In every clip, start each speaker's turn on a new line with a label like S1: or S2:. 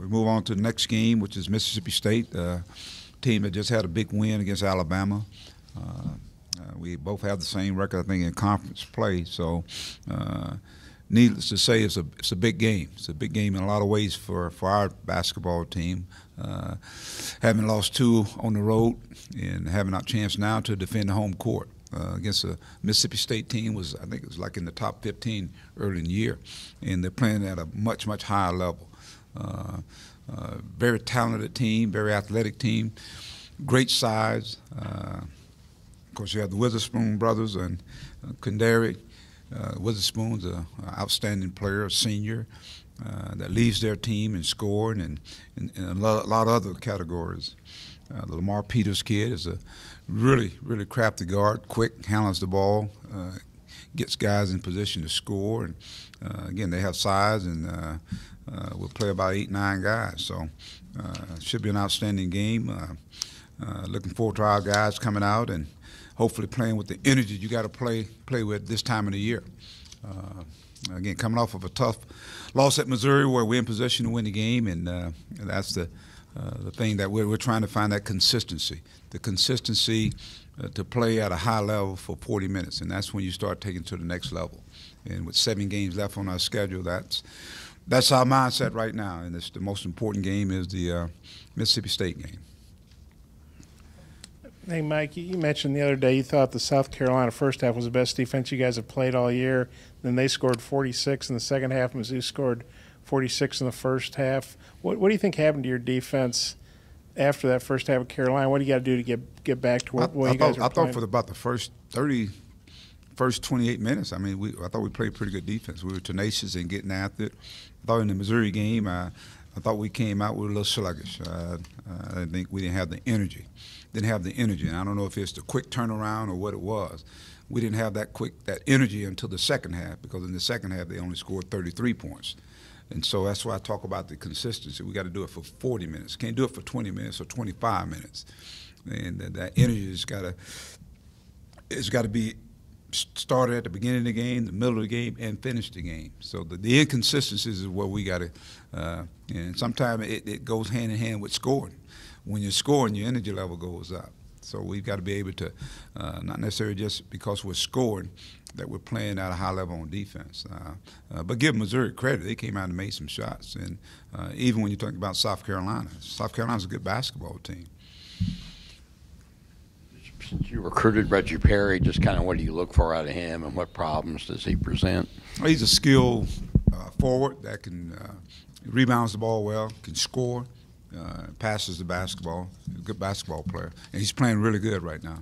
S1: we move on to the next game, which is Mississippi State, team that just had a big win against Alabama. We both have the same record, I think, in conference play. So, needless to say, it's a big game. It's a big game in a lot of ways for our basketball team. Having lost 2 on the road and having our chance now to defend the home court against a Mississippi State team I think it was like in the top 15 early in the year, and they're playing at a much higher level. Very talented team, very athletic team, great size. Of course, you have the Witherspoon brothers and Quindary. Witherspoon's an outstanding player, a senior, that leads their team in scoring and a lot of other categories. The Lamar Peters kid is a really crafty guard, quick, handles the ball, gets guys in position to score. And again, they have size and we'll play about 8-9 guys. So it should be an outstanding game. Looking forward to our guys coming out and hopefully playing with the energy you got to play with this time of the year. Again, coming off of a tough loss at Missouri where we're in position to win the game, and that's the thing that we're trying to find, that consistency, to play at a high level for 40 minutes, and that's when you start taking it to the next level. And with 7 games left on our schedule, that's our mindset right now, and it's the most important game is the Mississippi State game.
S2: Hey, Mike, you mentioned the other day you thought the South Carolina first half was the best defense you guys have played all year. Then they scored 46 in the second half. Mizzou scored 46 in the first half. What do you think happened to your defense after that first half of Carolina? What do you got to do to get back to what you guys are playing?
S1: I thought for about the first 28 minutes, I mean, I thought we played pretty good defense. We were tenacious and getting after it. I thought in the Missouri game, I thought we came out with a little sluggish. I think we didn't have the energy. And I don't know if it's the quick turnaround or what it was. We didn't have that energy until the second half, because in the second half they only scored 33 points. And so that's why I talk about the consistency. We got to do it for 40 minutes. Can't do it for 20 minutes or 25 minutes. And that energy has got to be started at the beginning of the game, the middle of the game, and finish the game. So the inconsistencies is where we got to, and sometimes it goes hand in hand with scoring. When you're scoring, your energy level goes up. So we've got to be able to, not necessarily just because we're scoring, that we're playing at a high level on defense. But give Missouri credit. They came out and made some shots. And even when you're talking about South Carolina's a good basketball team.
S3: Since you recruited Reggie Perry, just kind of what do you look for out of him and what problems does he present?
S1: He's a skilled forward that can rebounds the ball well, can score. Passes the basketball. He's a good basketball player, and he's playing really good right now.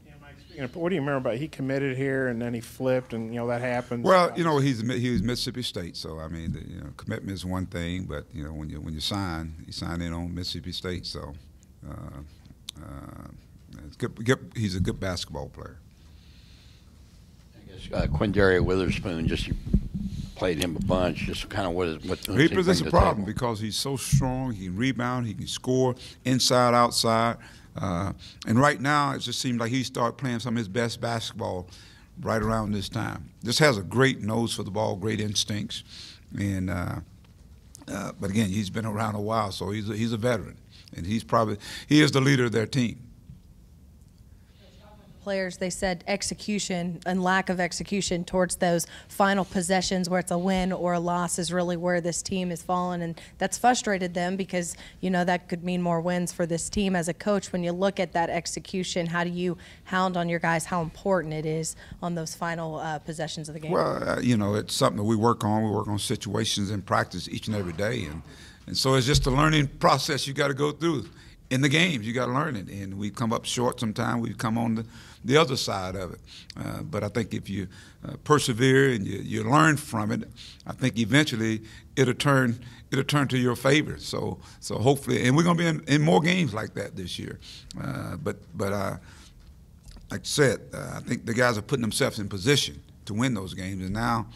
S2: Yeah, Mike, speaking of, what do you remember about he committed here and then he flipped, and that happens?
S1: Well, he was Mississippi State, so I mean, commitment is one thing, but when you sign in on Mississippi State, so it's good. He's a good basketball player.
S3: I guess Quindary Witherspoon, just you played him a bunch. Just kind of what
S1: he presents a problem because he's so strong. He can rebound. He can score inside, outside. And right now, it just seems like he started playing some of his best basketball right around this time. Just has a great nose for the ball, great instincts, and but again, he's been around a while, so he's a veteran, and he is the leader of their team.
S4: Players, they said execution and lack of execution towards those final possessions where it's a win or a loss is really where this team has fallen, and that's frustrated them because that could mean more wins for this team. As a coach, when you look at that execution, how do you hound on your guys how important it is on those final possessions of the game?
S1: Well, it's something that we work on. We work on situations in practice each and every day, and so it's just a learning process you got to go through. In the games, you got to learn it, and we come up short sometimes. We come on the other side of it. But I think if you persevere and you learn from it, I think eventually it'll turn to your favor. So hopefully, and we're going to be in more games like that this year. But like I said, I think the guys are putting themselves in position to win those games, and now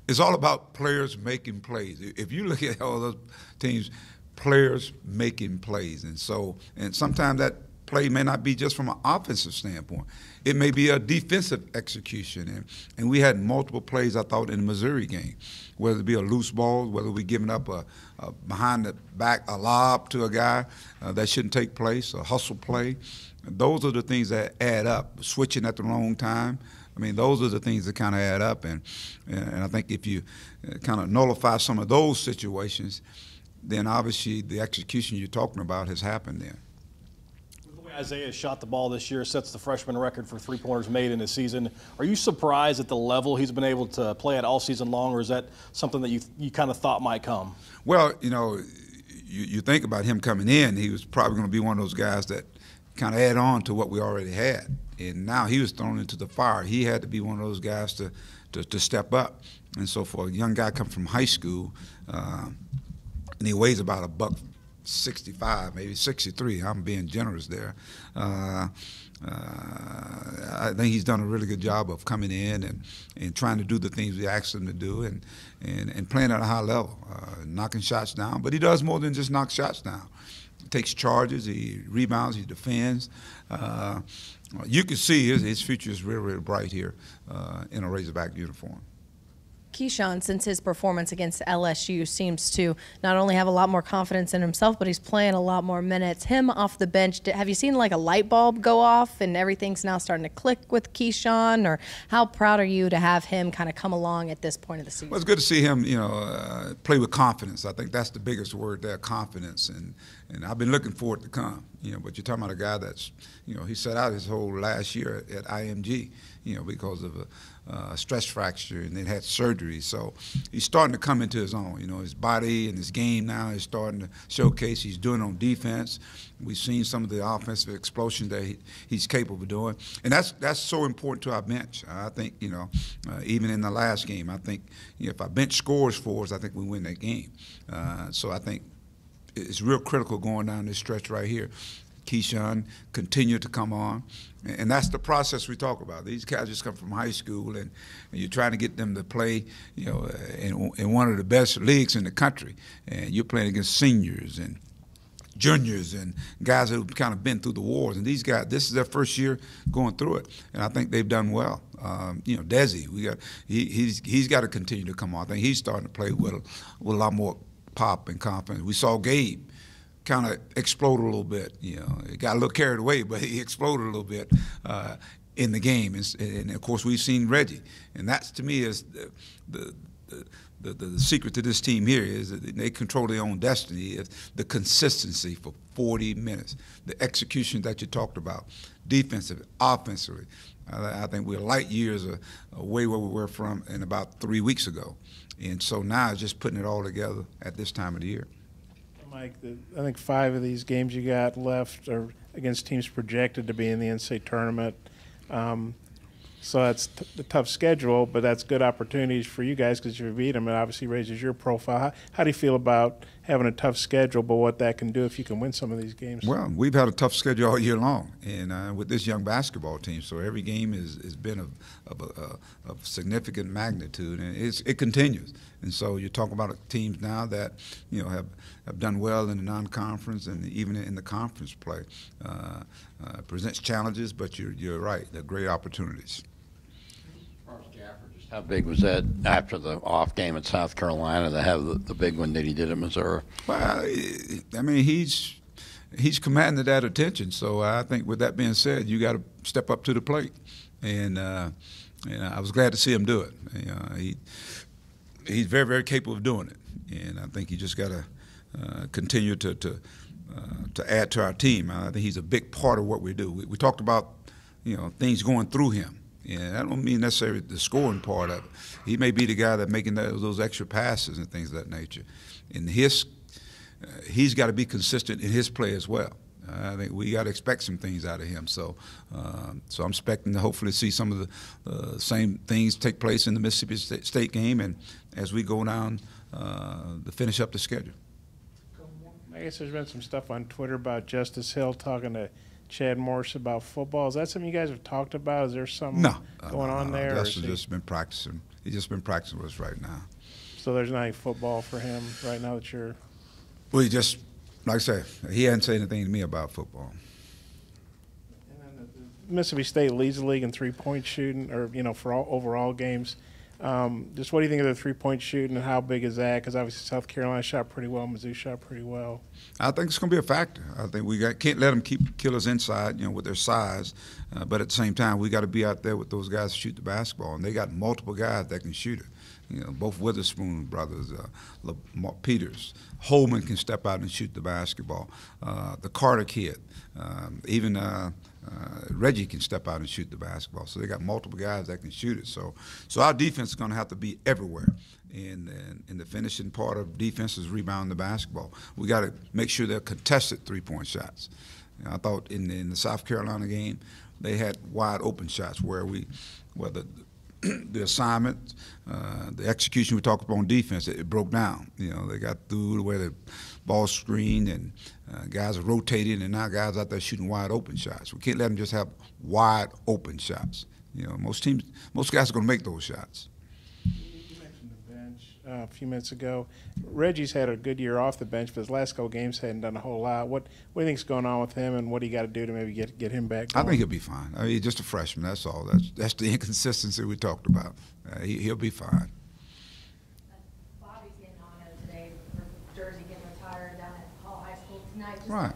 S1: it's all about players making plays. If you look at all those teams, players making plays, and sometimes that play may not be just from an offensive standpoint. It may be a defensive execution. And we had multiple plays, I thought, in the Missouri game, whether it be a loose ball, whether we giving up a behind the back, a lob to a guy that shouldn't take place, a hustle play. Those are the things that add up. Switching at the wrong time. I mean, those are the things that kind of add up. And I think if you kind of nullify some of those situations, then obviously the execution you're talking about has happened there.
S5: The way Isaiah shot the ball this year sets the freshman record for three-pointers made in a season. Are you surprised at the level he's been able to play at all season long, or is that something that you kind of thought might come?
S1: Well, you think about him coming in, he was probably going to be one of those guys that kind of add on to what we already had. And now he was thrown into the fire. He had to be one of those guys to step up. And so for a young guy coming from high school, and he weighs about $165, maybe 63. I'm being generous there. I think he's done a really good job of coming in and trying to do the things we asked him to do and playing at a high level, knocking shots down. But he does more than just knock shots down. He takes charges, he rebounds, he defends. You can see his future is really, really bright here in a Razorback uniform.
S4: Keyshawn, since his performance against LSU, seems to not only have a lot more confidence in himself, but he's playing a lot more minutes. Him off the bench, have you seen like a light bulb go off and everything's now starting to click with Keyshawn? Or how proud are you to have him kind of come along at this point of the season?
S1: Well, it's good to see him, play with confidence. I think that's the biggest word there, confidence. And I've been looking for it to come. But you're talking about a guy that's, he set out his whole last year at IMG, because of a stress fracture and then had surgery. So he's starting to come into his own. His body and his game now is starting to showcase. He's doing on defense. We've seen some of the offensive explosion that he's capable of doing. And that's so important to our bench. I think, even in the last game, I think, if our bench scores for us, I think we win that game. So I think it's real critical going down this stretch right here. Keyshawn continue to come on, and that's the process we talk about. These guys just come from high school, and you're trying to get them to play, in one of the best leagues in the country, and you're playing against seniors and juniors and guys who've kind of been through the wars. And these guys, this is their first year going through it, and I think they've done well. Desi, he's got to continue to come on. I think he's starting to play with a lot more pop and confidence. We saw Gabe kind of explode a little bit. He got a little carried away, but he exploded a little bit in the game. And of course, we've seen Reggie, and that's to me is the secret to this team here is that they control their own destiny. Is the consistency for 40 minutes, the execution that you talked about, defensively, offensively. I think we're light years away where we were from in about 3 weeks ago, and so now it's just putting it all together at this time of the year.
S2: Mike, I think 5 of these games you got left are against teams projected to be in the NCAA tournament. So that's a tough schedule, but that's good opportunities for you guys because if you beat them, it obviously raises your profile. How do you feel about having a tough schedule, but what that can do if you can win some of these games?
S1: Well, we've had a tough schedule all year long, and with this young basketball team, so every game has been of significant magnitude, and it continues. And so you're talking about teams now that have done well in the non-conference and even in the conference play. Presents challenges, but you're right, they're great opportunities.
S3: How big was that after the off game at South Carolina to have the big one that he did at Missouri?
S1: Well, I mean, he's commanded that attention. So I think with that being said, you got to step up to the plate. And I was glad to see him do it. He's very, very capable of doing it. And I think you just got to continue to add to our team. I think he's a big part of what we do. We talked about, things going through him. And I don't mean necessarily the scoring part of it. He may be the guy that's making those extra passes and things of that nature. And he's got to be consistent in his play as well. I think we got to expect some things out of him. So I'm expecting to hopefully see some of the same things take place in the Mississippi State game and as we go down to finish up the schedule.
S2: I guess there's been some stuff on Twitter about Justice Hill talking to Chad Morris about football. Is that something you guys have talked about? Is there something going on there?
S1: Justice has just been practicing. He's just been practicing with us right now.
S2: So there's not any football for him right now that you're –
S1: Well, he just, like I said, he hadn't said anything to me about football.
S2: Mississippi State leads the league in three-point shooting, or for all overall games. Just what do you think of the three-point shooting, and how big is that? Because obviously South Carolina shot pretty well, Mizzou shot pretty well.
S1: I think it's going to be a factor. I think can't let them kill us inside, with their size. But at the same time, we got to be out there with those guys to shoot the basketball, and they got multiple guys that can shoot it. Both Witherspoon brothers, Lamar Peters, Holman can step out and shoot the basketball. The Carter kid, even Reggie can step out and shoot the basketball. So they got multiple guys that can shoot it. So our defense is going to have to be everywhere. And the finishing part of defense is rebounding the basketball. We got to make sure they're contested three-point shots. I thought in the South Carolina game they had wide open shots where the assignment, the execution we talked about on defense, it broke down. They got through the way the ball screened and guys are rotating, and now guys out there shooting wide open shots. We can't let them just have wide open shots. Most guys are going to make those shots.
S2: You mentioned the bench a few minutes ago. Reggie's had a good year off the bench, but his last couple games hadn't done a whole lot. What do you think's going on with him, and what do you got to do to maybe get him back going?
S1: I think he'll be fine. I mean, he's just a freshman. That's all. That's the inconsistency we talked about. He'll be fine.
S4: Bobby's getting honored today for Jersey getting retired down at Hall High School tonight. Just,
S1: Right.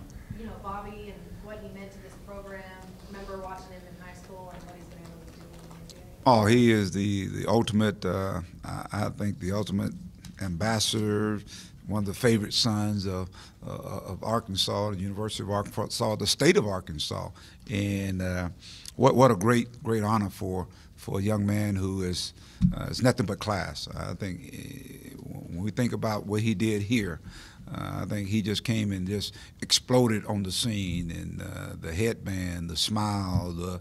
S4: Bobby and what he meant to this program. Remember watching him in high school and what he's been able to do in the NBA.
S1: Oh, he is the ultimate, I think the ultimate ambassador, one of the favorite sons of Arkansas, the University of Arkansas, the state of Arkansas. And what a great honor for a young man who is nothing but class. I think when we think about what he did here, I think he just came and just exploded on the scene, and the headband, the smile,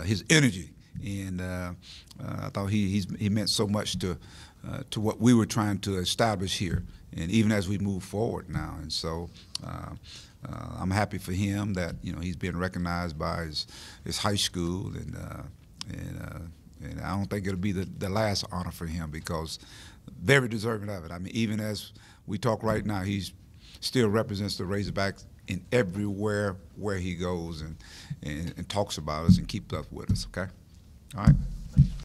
S1: his energy. And I thought he meant so much to what we were trying to establish here, and even as we move forward now. And so I'm happy for him that he's being recognized by his high school, and I don't think it'll be the last honor for him, because very deserving of it. I mean, even as we talk right now, he's still represents the Razorbacks in everywhere where he goes, and talks about us and keeps up with us. Okay. All right.